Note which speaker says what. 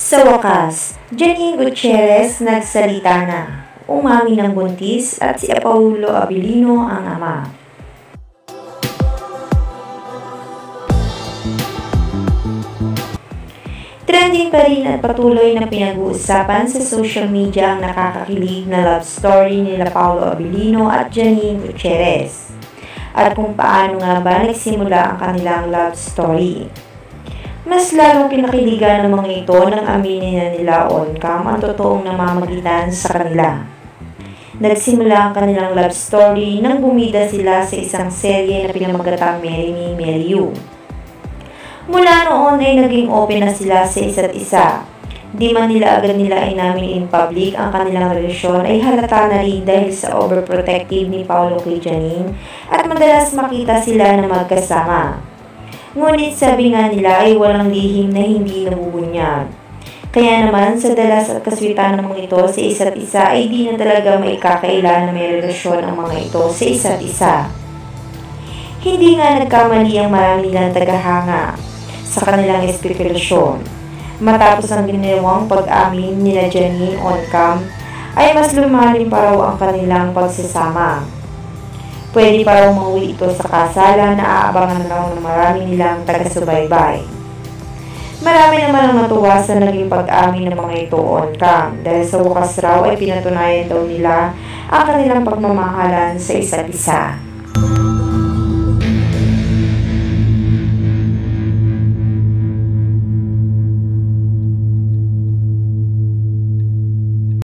Speaker 1: Sa wakas, Janine Gutierrez nagsalita na. Umami ng buntis at si Apollo Abilino ang ama. Trending pa rin at patuloy na pinag-uusapan sa social media ang nakakakilig na love story nila Apollo Abilino at Janine Gutierrez. At kung paano nga ba nagsimula ang kanilang love story. Mas lalong pinakiligan ng mga ito nang aminin na nila on-cam ang totoong namamagitan sa kanila. Nagsimula ang kanilang love story nang bumida sila sa isang serye na pinamagatang Marry Me, Marry You. Mula noon ay naging open na sila sa isa't isa. Di man nila agad nila inamin in public ang kanilang relasyon ay halata na rin dahil sa overprotective ni Paolo kay Janine at madalas makita sila na magkasama. Ngunit sabi nga nila ay walang lihim na hindi nabubunyag. Kaya naman sa dalas at kaswitan ng mga ito sa isa't isa ay di na talaga maikakaila na may relasyon ang mga ito sa isa't isa. Hindi nga nagkamali ang marami nilang tagahanga sa kanilang espekulasyon. Matapos ang ginawang pag-amin nila Janine on-cam ay mas lumalim pa raw ang kanilang pagsasama. Pwede pa raw mauwi ito sa kasalan na aabangan raw ng marami nilang taga-subaybay. Marami naman ang natuwa sa naging pag-amin ng mga ito on-cam dahil sa wakas raw ay pinatunayan daw nila ang kanilang pagmamahalan sa isa't isa.